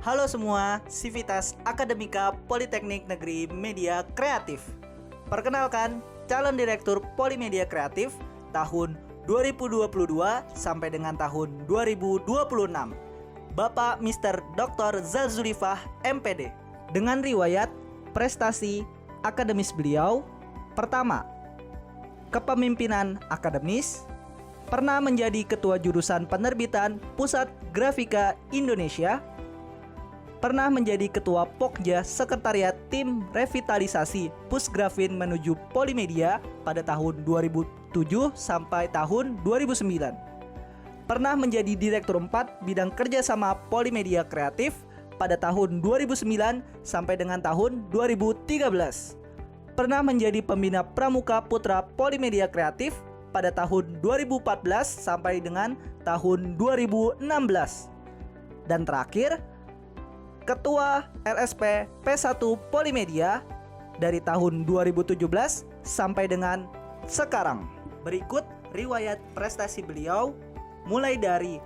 Halo semua, Civitas Akademika Politeknik Negeri Media Kreatif. Perkenalkan, calon direktur Polimedia Kreatif tahun 2022 sampai dengan tahun 2026, Bapak Mr. Dr. Zalzulifah MPD. Dengan riwayat prestasi akademis beliau, pertama, kepemimpinan akademis, pernah menjadi ketua jurusan penerbitan Pusat Grafika Indonesia, pernah menjadi ketua Pokja Sekretariat Tim Revitalisasi Pusgrafin menuju Polimedia pada tahun 2007 sampai tahun 2009. Pernah menjadi Direktur 4 Bidang Kerjasama Polimedia Kreatif pada tahun 2009 sampai dengan tahun 2013. Pernah menjadi Pembina Pramuka Putra Polimedia Kreatif pada tahun 2014 sampai dengan tahun 2016. Dan terakhir, Ketua LSP P1 Polimedia dari tahun 2017 sampai dengan sekarang. Berikut riwayat prestasi beliau mulai dari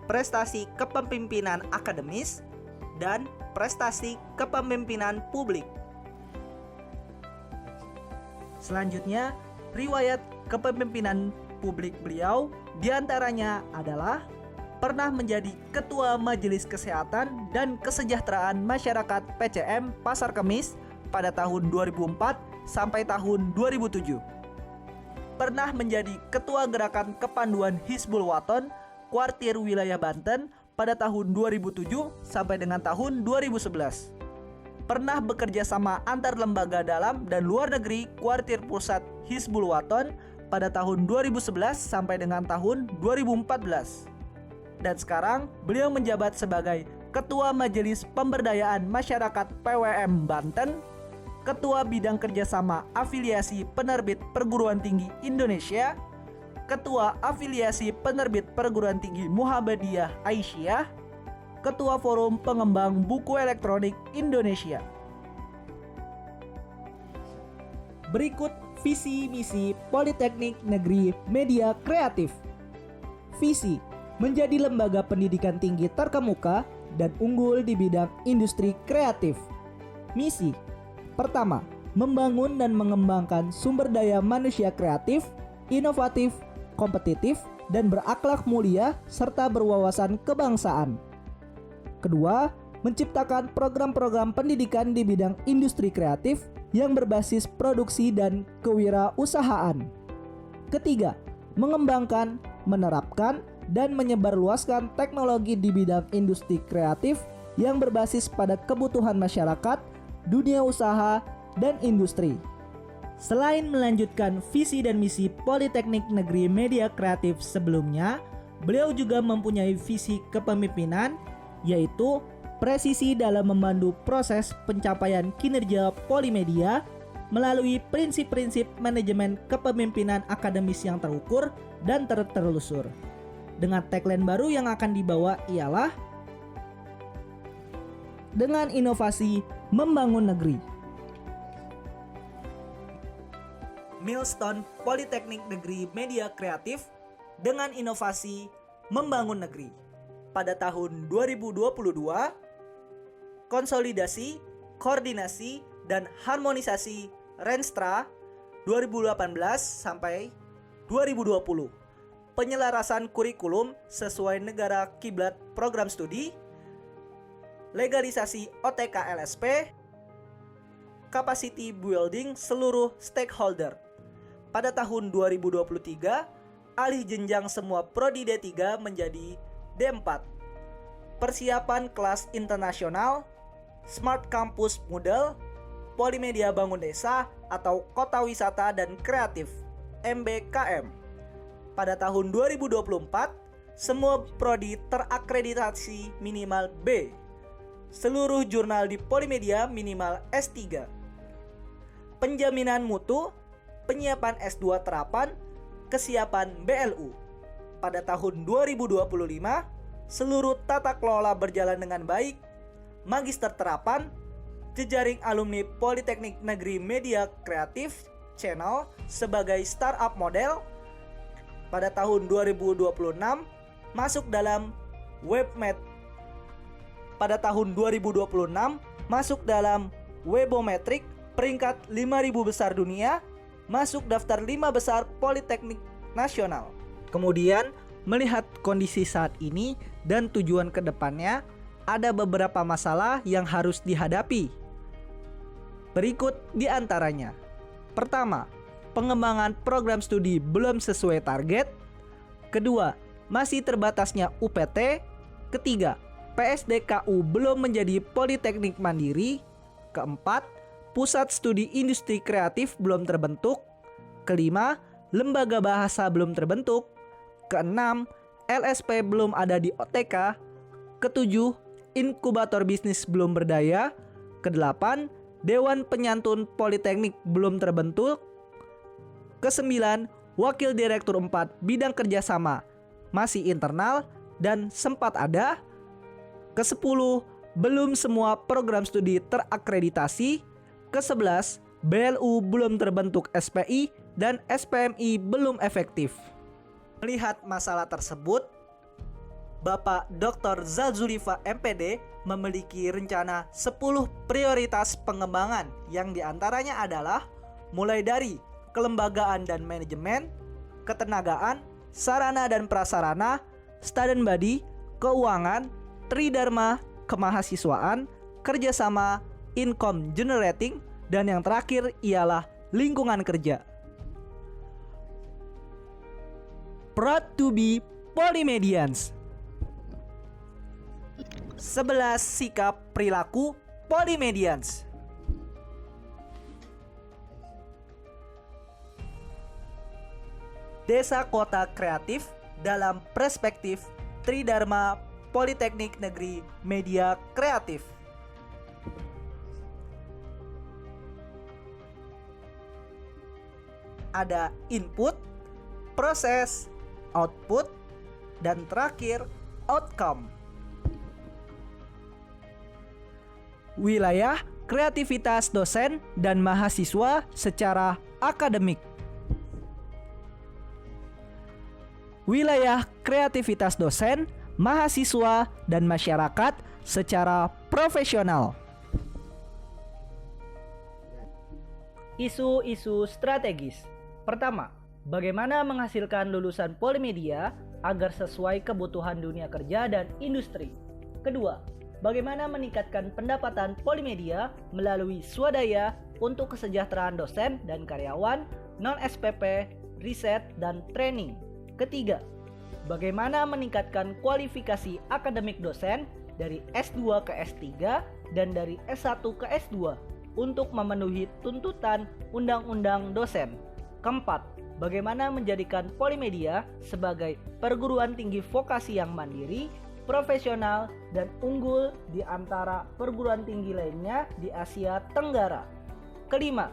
prestasi kepemimpinan akademis dan prestasi kepemimpinan publik. Selanjutnya, riwayat kepemimpinan publik beliau diantaranya adalah pernah menjadi Ketua Majelis Kesehatan dan Kesejahteraan Masyarakat PCM Pasar Kemis pada tahun 2004 sampai tahun 2007. Pernah menjadi Ketua Gerakan Kepanduan Hizbul Waton Kuartir Wilayah Banten pada tahun 2007 sampai dengan tahun 2011. Pernah bekerja sama antar lembaga dalam dan luar negeri Kuartir Pusat Hizbul Waton pada tahun 2011 sampai dengan tahun 2014. Dan sekarang beliau menjabat sebagai Ketua Majelis Pemberdayaan Masyarakat PWM Banten, Ketua Bidang Kerjasama Afiliasi Penerbit Perguruan Tinggi Indonesia, Ketua Afiliasi Penerbit Perguruan Tinggi Muhammadiyah Aisyah, Ketua Forum Pengembang Buku Elektronik Indonesia. Berikut visi misi Politeknik Negeri Media Kreatif. Visi: menjadi lembaga pendidikan tinggi terkemuka dan unggul di bidang industri kreatif. Misi: pertama, membangun dan mengembangkan sumber daya manusia kreatif, inovatif, kompetitif, dan berakhlak mulia serta berwawasan kebangsaan. Kedua, menciptakan program-program pendidikan di bidang industri kreatif yang berbasis produksi dan kewirausahaan. Ketiga, mengembangkan, menerapkan, dan menyebarluaskan teknologi di bidang industri kreatif yang berbasis pada kebutuhan masyarakat, dunia usaha, dan industri. Selain melanjutkan visi dan misi Politeknik Negeri Media Kreatif sebelumnya, beliau juga mempunyai visi kepemimpinan, yaitu presisi dalam memandu proses pencapaian kinerja Polimedia melalui prinsip-prinsip manajemen kepemimpinan akademis yang terukur dan tertelusur. Dengan tagline baru yang akan dibawa ialah dengan inovasi membangun negeri. Milestone Politeknik Negeri Media Kreatif dengan inovasi membangun negeri. Pada tahun 2022, konsolidasi, koordinasi, dan harmonisasi Renstra 2018 sampai 2020. Penyelarasan kurikulum sesuai negara kiblat program studi, legalisasi OTK LSP, capacity building seluruh stakeholder. Pada tahun 2023, alih jenjang semua prodi D3 menjadi D4. Persiapan kelas internasional, Smart Campus Model, Polimedia Bangun Desa atau Kota Wisata dan Kreatif, MBKM. Pada tahun 2024, semua prodi terakreditasi minimal B. Seluruh jurnal di Polimedia minimal S3. Penjaminan mutu, penyiapan S2 terapan, kesiapan BLU. Pada tahun 2025, seluruh tata kelola berjalan dengan baik. Magister terapan, jejaring alumni Politeknik Negeri Media Kreatif Channel sebagai startup model. Pada tahun 2026 masuk dalam WebMed pada tahun 2026 masuk dalam Webometric peringkat 5.000 besar dunia, masuk daftar 5 besar Politeknik Nasional. Kemudian, melihat kondisi saat ini dan tujuan ke depannya, ada beberapa masalah yang harus dihadapi. Berikut di antaranya. Pertama, pengembangan program studi belum sesuai target. Kedua, masih terbatasnya UPT. Ketiga, PSDKU belum menjadi politeknik mandiri. Keempat, pusat studi industri kreatif belum terbentuk. Kelima, lembaga bahasa belum terbentuk. Keenam, LSP belum ada di OTK. Ketujuh, inkubator bisnis belum berdaya. Kedelapan, Dewan Penyantun Politeknik belum terbentuk. Kesembilan, Wakil Direktur 4 bidang kerjasama masih internal dan sempat ada. Kesepuluh, belum semua program studi terakreditasi. Ke-11, BLU belum terbentuk SPI dan SPMI belum efektif. Melihat masalah tersebut, Bapak Dr. Zalzulifa MPD memiliki rencana 10 prioritas pengembangan yang diantaranya adalah mulai dari kelembagaan dan manajemen, ketenagaan, sarana dan prasarana, student body, keuangan, tridharma, kemahasiswaan, kerjasama, income generating, dan yang terakhir ialah lingkungan kerja. Proud to be Polymedians. 11 sikap perilaku Polymedians. Desa kota kreatif dalam perspektif Tridharma Politeknik Negeri Media Kreatif. Ada input, proses, output, dan terakhir outcome. Wilayah kreativitas dosen dan mahasiswa secara akademik. Wilayah kreativitas dosen, mahasiswa, dan masyarakat secara profesional. Isu-isu strategis. Pertama, bagaimana menghasilkan lulusan polimedia agar sesuai kebutuhan dunia kerja dan industri. Kedua, bagaimana meningkatkan pendapatan polimedia melalui swadaya untuk kesejahteraan dosen dan karyawan, non-SPP, riset, dan training. Ketiga, bagaimana meningkatkan kualifikasi akademik dosen dari S2 ke S3 dan dari S1 ke S2 untuk memenuhi tuntutan undang-undang dosen. Keempat, bagaimana menjadikan polimedia sebagai perguruan tinggi vokasi yang mandiri, profesional, dan unggul di antara perguruan tinggi lainnya di Asia Tenggara. Kelima,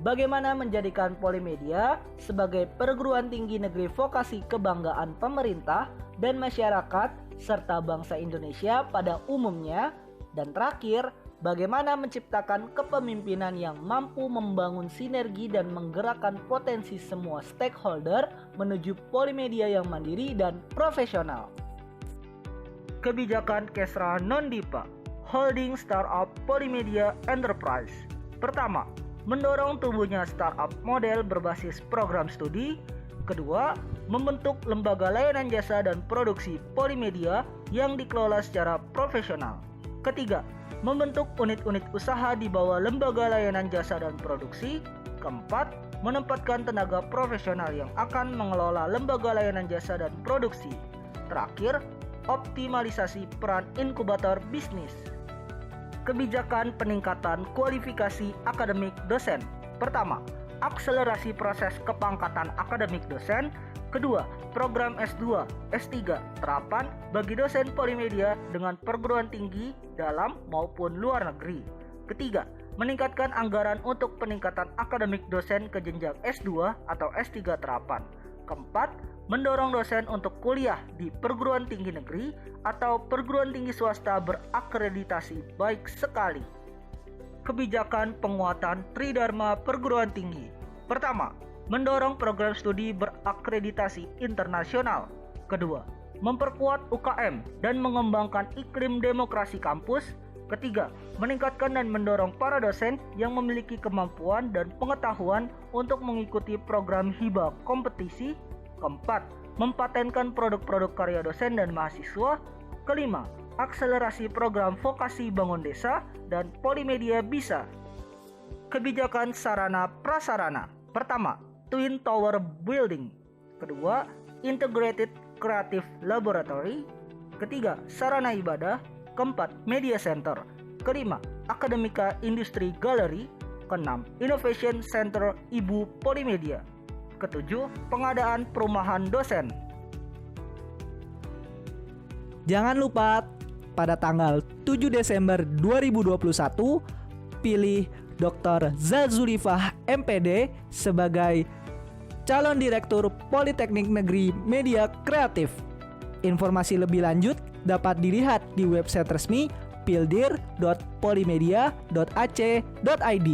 bagaimana menjadikan polimedia sebagai perguruan tinggi negeri vokasi kebanggaan pemerintah dan masyarakat serta bangsa Indonesia pada umumnya. Dan terakhir, bagaimana menciptakan kepemimpinan yang mampu membangun sinergi dan menggerakkan potensi semua stakeholder menuju polimedia yang mandiri dan profesional. Kebijakan Kesra Non-Dipa Holding Startup Polimedia Enterprise. Pertama, mendorong tumbuhnya startup model berbasis program studi. Kedua, membentuk lembaga layanan jasa dan produksi polimedia yang dikelola secara profesional. Ketiga, membentuk unit-unit usaha di bawah lembaga layanan jasa dan produksi. Keempat, menempatkan tenaga profesional yang akan mengelola lembaga layanan jasa dan produksi. Terakhir, optimalisasi peran inkubator bisnis. Kebijakan peningkatan kualifikasi akademik dosen. Pertama, akselerasi proses kepangkatan akademik dosen. Kedua, program S2, S3 terapan bagi dosen polimedia dengan perguruan tinggi dalam maupun luar negeri. Ketiga, meningkatkan anggaran untuk peningkatan akademik dosen ke jenjang S2 atau S3 terapan. Keempat, mendorong dosen untuk kuliah di perguruan tinggi negeri atau perguruan tinggi swasta berakreditasi baik sekali. Kebijakan penguatan Tridharma perguruan tinggi. Pertama, mendorong program studi berakreditasi internasional. Kedua, memperkuat UKM dan mengembangkan iklim demokrasi kampus. Ketiga, meningkatkan dan mendorong para dosen yang memiliki kemampuan dan pengetahuan untuk mengikuti program hibah kompetisi. Keempat, mempatenkan produk-produk karya dosen dan mahasiswa. Kelima, akselerasi program vokasi bangun desa dan Polimedia Bisa. Kebijakan sarana prasarana. Pertama, Twin Tower Building. Kedua, Integrated Creative Laboratory. Ketiga, sarana ibadah. Keempat, Media Center. Kelima, Akademika Industri Gallery. Keenam, Innovation Center Ibu Polimedia. Ketujuh, pengadaan perumahan dosen. Jangan lupa pada tanggal 7 Desember 2021 pilih Dr. Zazulifah MPD sebagai calon Direktur Politeknik Negeri Media Kreatif. Informasi lebih lanjut dapat dilihat di website resmi pildir.polimedia.ac.id.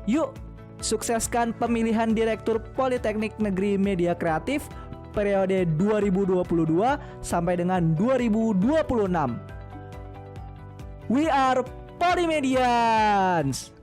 Yuk, sukseskan pemilihan Direktur Politeknik Negeri Media Kreatif periode 2022 sampai dengan 2026. We are Polimedians!